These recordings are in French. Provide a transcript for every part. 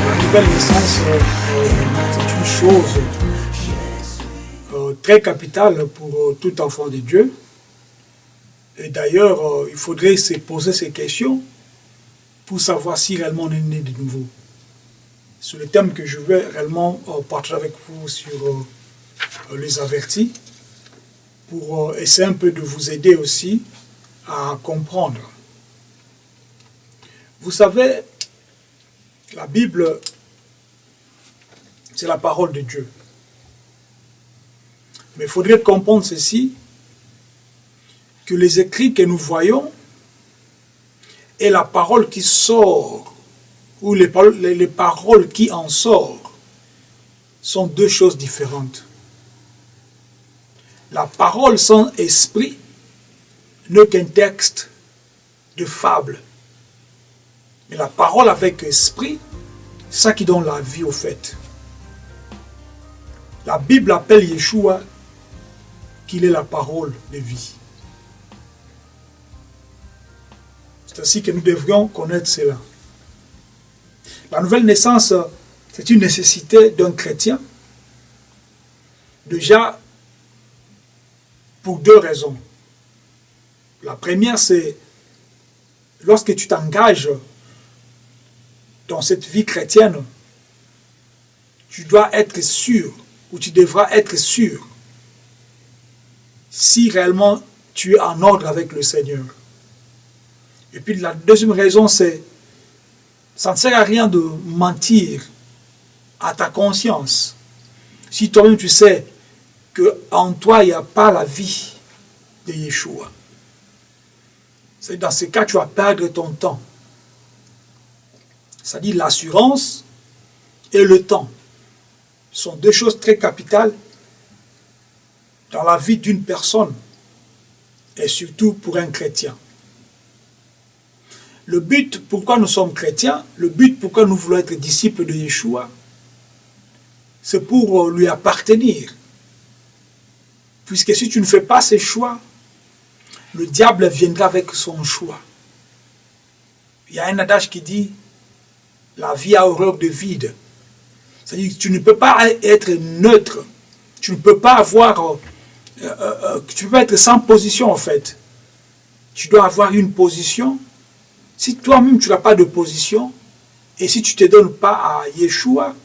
La nouvelle naissance c'est une chose très capitale pour tout enfant de Dieu. Et d'ailleurs, il faudrait se poser ces questions pour savoir si réellement on est né de nouveau. C'est le thème que je vais réellement partager avec vous sur les avertis, pour essayer un peu de vous aider aussi à comprendre. Vous savez, la Bible, c'est la parole de Dieu. Mais il faudrait comprendre ceci, que les écrits que nous voyons et la parole qui sort, ou les paroles qui en sortent, sont deux choses différentes. La parole sans esprit n'est qu'un texte de fable. Mais la parole avec esprit, c'est ça qui donne la vie au fait. La Bible appelle Yeshua qu'il est la parole de vie. C'est ainsi que nous devrions connaître cela. La nouvelle naissance, c'est une nécessité d'un chrétien. Déjà, pour deux raisons. La première, c'est lorsque tu t'engages dans cette vie chrétienne, tu dois être sûr, ou tu devras être sûr, si réellement tu es en ordre avec le Seigneur. Et puis la deuxième raison, c'est ça ne sert à rien de mentir à ta conscience. Si toi-même tu sais qu'en toi, il n'y a pas la vie de Yeshua. C'est dans ce cas, tu vas perdre ton temps. C'est-à-dire l'assurance et le temps sont deux choses très capitales dans la vie d'une personne et surtout pour un chrétien. Le but pourquoi nous sommes chrétiens, le but pourquoi nous voulons être disciples de Yeshua, c'est pour lui appartenir. Puisque si tu ne fais pas ces choix, le diable viendra avec son choix. Il y a un adage qui dit « La vie a horreur de vide ». C'est-à-dire que tu ne peux pas être neutre. Tu ne peux pas avoir... tu peux être sans position en fait. Tu dois avoir une position. Si toi-même tu n'as pas de position, et si tu ne te donnes pas à Yeshua,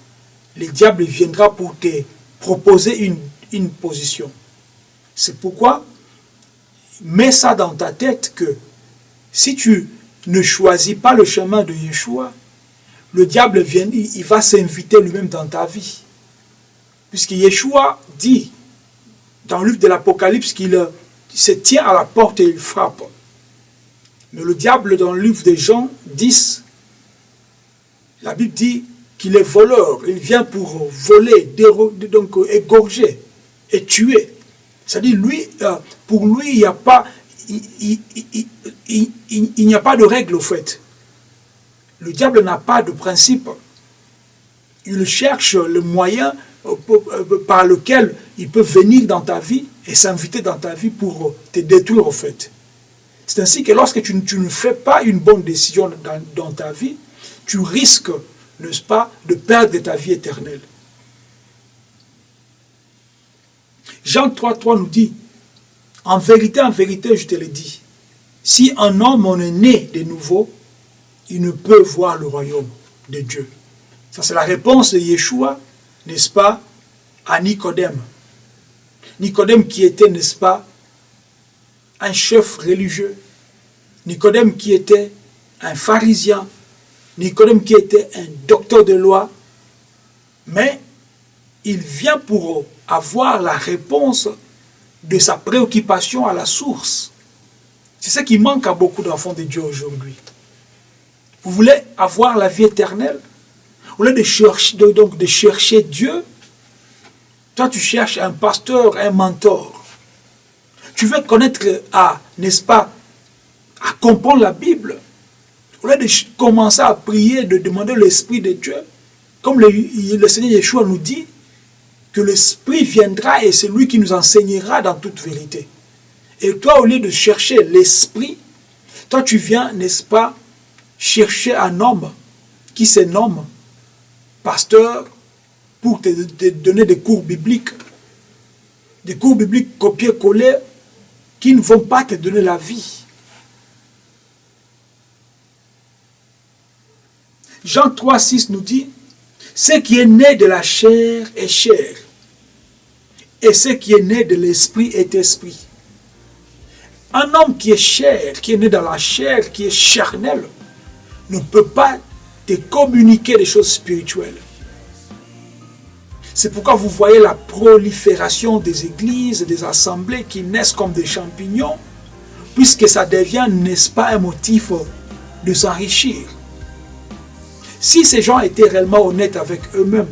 le diable viendra pour te proposer une position. C'est pourquoi, mets ça dans ta tête que si tu ne choisis pas le chemin de Yeshua, le diable vient, il va s'inviter lui-même dans ta vie. Puisque Yeshua dit dans le livre de l'Apocalypse qu'il se tient à la porte et il frappe. Mais le diable, dans le livre de Jean 10, la Bible dit qu'il est voleur. Il vient pour voler, donc égorger et tuer. C'est-à-dire, lui, pour lui, il n'y a pas, il n'y a pas de règle au fait. Le diable n'a pas de principe. Il cherche le moyen par lequel il peut venir dans ta vie et s'inviter dans ta vie pour te détruire au fait. C'est ainsi que lorsque tu ne fais pas une bonne décision dans ta vie, tu risques, n'est-ce pas, de perdre ta vie éternelle. Jean 3,3 nous dit, en vérité, je te le dis, si un homme en est né de nouveau, il ne peut voir le royaume de Dieu. Ça, c'est la réponse de Yeshua, n'est-ce pas, à Nicodème. Nicodème qui était, n'est-ce pas, un chef religieux. Nicodème qui était un pharisien. Nicodème qui était un docteur de loi. Mais il vient pour avoir la réponse de sa préoccupation à la source. C'est ce qui manque à beaucoup d'enfants de Dieu aujourd'hui. Vous voulez avoir la vie éternelle? Au lieu de chercher Dieu, toi tu cherches un pasteur, un mentor. Tu veux connaître, n'est-ce pas, à comprendre la Bible. Au lieu de commencer à prier, de demander l'Esprit de Dieu, comme le Seigneur Yeshua nous dit, que l'Esprit viendra et c'est lui qui nous enseignera dans toute vérité. Et toi, au lieu de chercher l'Esprit, toi tu viens, n'est-ce pas, chercher un homme qui se nomme pasteur pour te donner des cours bibliques copier-coller qui ne vont pas te donner la vie. Jean 3, 6 nous dit, ce qui est né de la chair est chair, et ce qui est né de l'esprit est esprit. Un homme qui est chair, qui est né dans la chair, qui est charnel, ne peut pas te communiquer des choses spirituelles. C'est pourquoi vous voyez la prolifération des églises, des assemblées qui naissent comme des champignons, puisque ça devient, n'est-ce pas, un motif de s'enrichir. Si ces gens étaient réellement honnêtes avec eux-mêmes,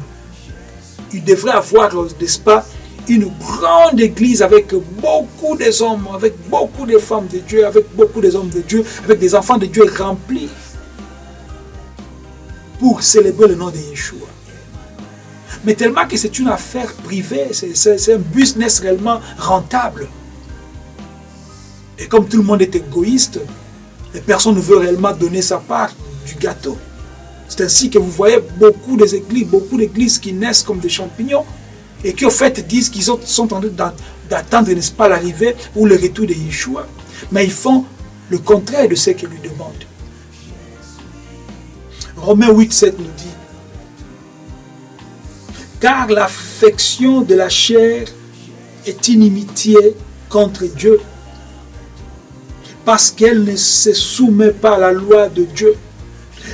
ils devraient avoir, n'est-ce pas, une grande église avec beaucoup des hommes, avec beaucoup de femmes de Dieu, avec beaucoup des hommes de Dieu, avec des enfants de Dieu remplis pour célébrer le nom de Yeshua. Mais tellement que c'est une affaire privée, c'est un business réellement rentable. Et comme tout le monde est égoïste, et personne ne veut réellement donner sa part du gâteau. C'est ainsi que vous voyez beaucoup d'églises qui naissent comme des champignons et qui au fait disent qu'ils sont en train d'attendre, n'est-ce pas, l'arrivée ou le retour de Yeshua. Mais ils font le contraire de ce qu'il lui demande. Romains 8, 7 nous dit, car l'affection de la chair est inimitié contre Dieu, parce qu'elle ne se soumet pas à la loi de Dieu,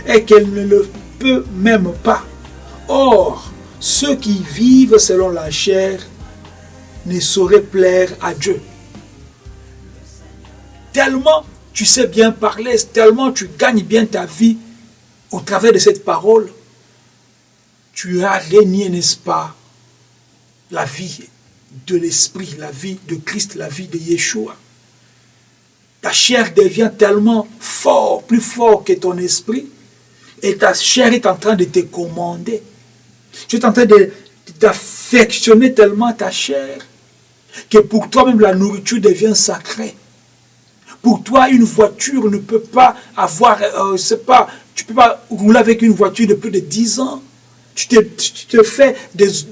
et qu'elle ne le peut même pas. Or, ceux qui vivent selon la chair ne sauraient plaire à Dieu. Tellement tu sais bien parler, tellement tu gagnes bien ta vie au travers de cette parole, tu as régné, n'est-ce pas, la vie de l'Esprit, la vie de Christ, la vie de Yeshua. Ta chair devient tellement fort, plus fort que ton esprit, et ta chair est en train de te commander. Tu es en train d'affectionner tellement ta chair que pour toi même la nourriture devient sacrée. Pour toi, une voiture ne peut pas avoir, tu ne peux pas rouler avec une voiture de plus de 10 ans. Tu te fais, n'est-ce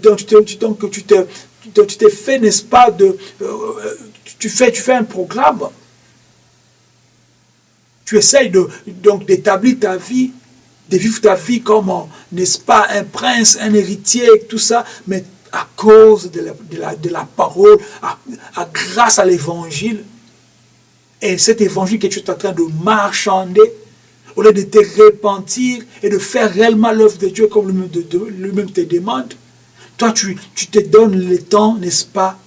pas, tu fais un programme. Tu essayes d'établir ta vie, de vivre ta vie comme, n'est-ce pas, un prince, un héritier, tout ça, mais à cause de la parole, grâce à l'évangile, et cet évangile que tu es en train de marchander, au lieu de te repentir et de faire réellement l'œuvre de Dieu comme lui-même te demande, toi tu te donnes le temps, n'est-ce pas,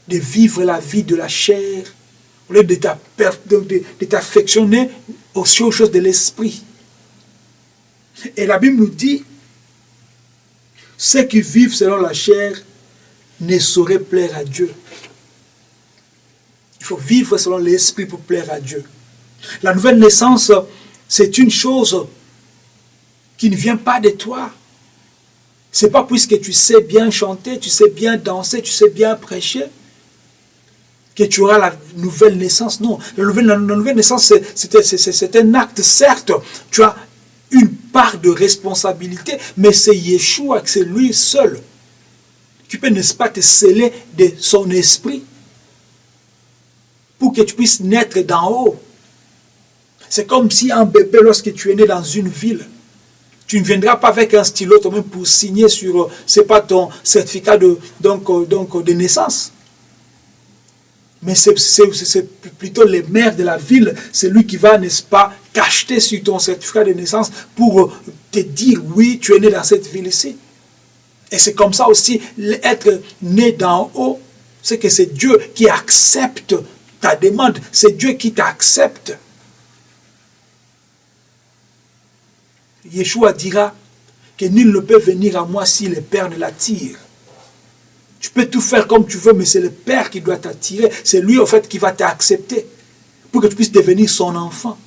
de vivre la vie de la chair, au lieu de t'affectionner aussi aux choses de l'esprit. Et la Bible nous dit, ceux qui vivent selon la chair ne sauraient plaire à Dieu. Il faut vivre selon l'esprit pour plaire à Dieu. La nouvelle naissance, c'est une chose qui ne vient pas de toi. Ce n'est pas puisque tu sais bien chanter, tu sais bien danser, tu sais bien prêcher, que tu auras la nouvelle naissance. Non, la nouvelle naissance, c'est un acte, certes. Tu as une part de responsabilité, mais c'est Yeshua, c'est lui seul. Tu peux, n'est-ce pas, te sceller de son esprit pour que tu puisses naître d'en haut. C'est comme si un bébé, lorsque tu es né dans une ville, tu ne viendras pas avec un stylo toi-même pour signer sur, c'est pas ton certificat de naissance. Mais c'est plutôt les maires de la ville, c'est lui qui va, n'est-ce pas, cacheter sur ton certificat de naissance pour te dire, oui, tu es né dans cette ville ici. Et c'est comme ça aussi, être né d'en haut, c'est que c'est Dieu qui accepte ta demande, c'est Dieu qui t'accepte. Yeshua dira que nul ne peut venir à moi si le Père ne l'attire. Tu peux tout faire comme tu veux, mais c'est le Père qui doit t'attirer. C'est lui, en fait, qui va t'accepter pour que tu puisses devenir son enfant.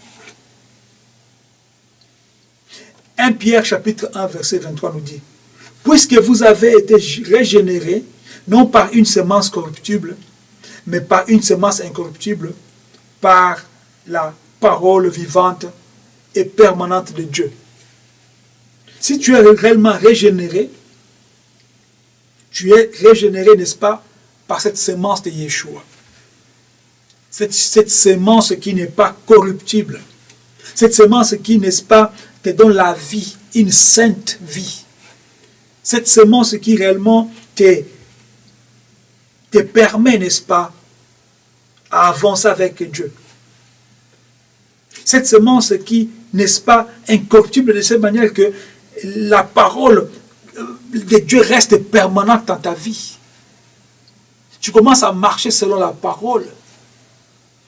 1 Pierre, chapitre 1, verset 23 nous dit, « Puisque vous avez été régénérés, non par une semence corruptible, mais par une semence incorruptible, par la parole vivante et permanente de Dieu. Si tu es réellement régénéré, tu es régénéré, n'est-ce pas, par cette sémence de Yeshua. Cette sémence qui n'est pas corruptible. Cette sémence qui, n'est-ce pas, te donne la vie, une sainte vie. Cette sémence qui réellement te permet, n'est-ce pas, à avancer avec Dieu. Cette semence qui, n'est-ce pas, incorruptible de cette manière que la parole de Dieu reste permanente dans ta vie. Tu commences à marcher selon la parole.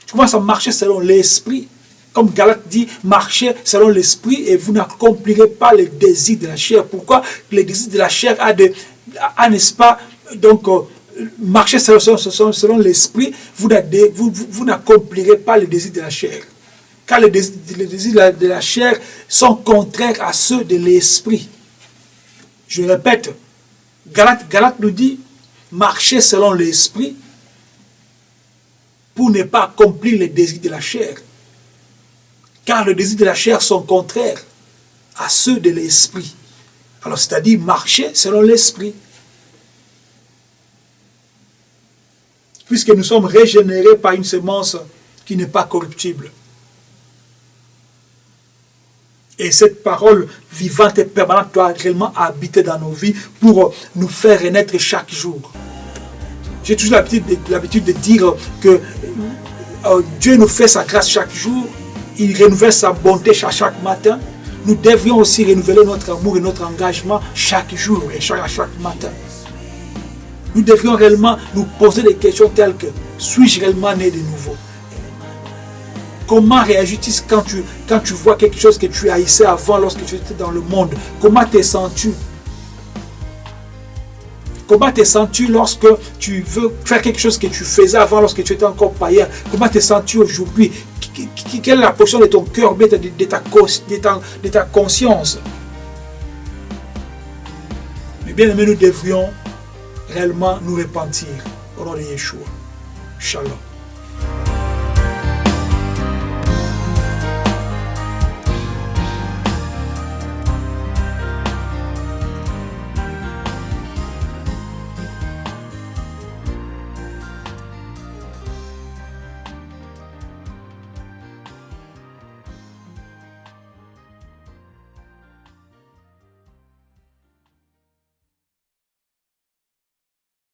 Tu commences à marcher selon l'esprit. Comme Galate dit, marchez selon l'esprit et vous n'accomplirez pas les désirs de la chair. Pourquoi? Les désirs de la chair n'est-ce pas, donc, marchez selon l'esprit, vous n'accomplirez pas les désirs de la chair. Car les désirs de la chair sont contraires à ceux de l'esprit. Je répète, Galate nous dit, marchez selon l'esprit pour ne pas accomplir les désirs de la chair. Car les désirs de la chair sont contraires à ceux de l'esprit. Alors, c'est-à-dire marcher selon l'esprit. Puisque nous sommes régénérés par une semence qui n'est pas corruptible. Et cette parole vivante et permanente doit réellement habiter dans nos vies pour nous faire renaître chaque jour. J'ai toujours l'habitude de dire que Dieu nous fait sa grâce chaque jour. Il renouvelle sa bonté chaque matin. Nous devrions aussi renouveler notre amour et notre engagement chaque jour et chaque matin. Nous devrions réellement nous poser des questions telles que: suis-je réellement né de nouveau? Comment réagis-tu quand tu vois quelque chose que tu haïssais avant lorsque tu étais dans le monde? Comment te sens-tu? Comment te sens-tu lorsque tu veux faire quelque chose que tu faisais avant lorsque tu étais encore païen? Comment te sens-tu aujourd'hui? Quelle est la position de ton cœur, de ta conscience? Mais bien aimé, nous devrions réellement nous repentir au nom de Yeshua. Shalom.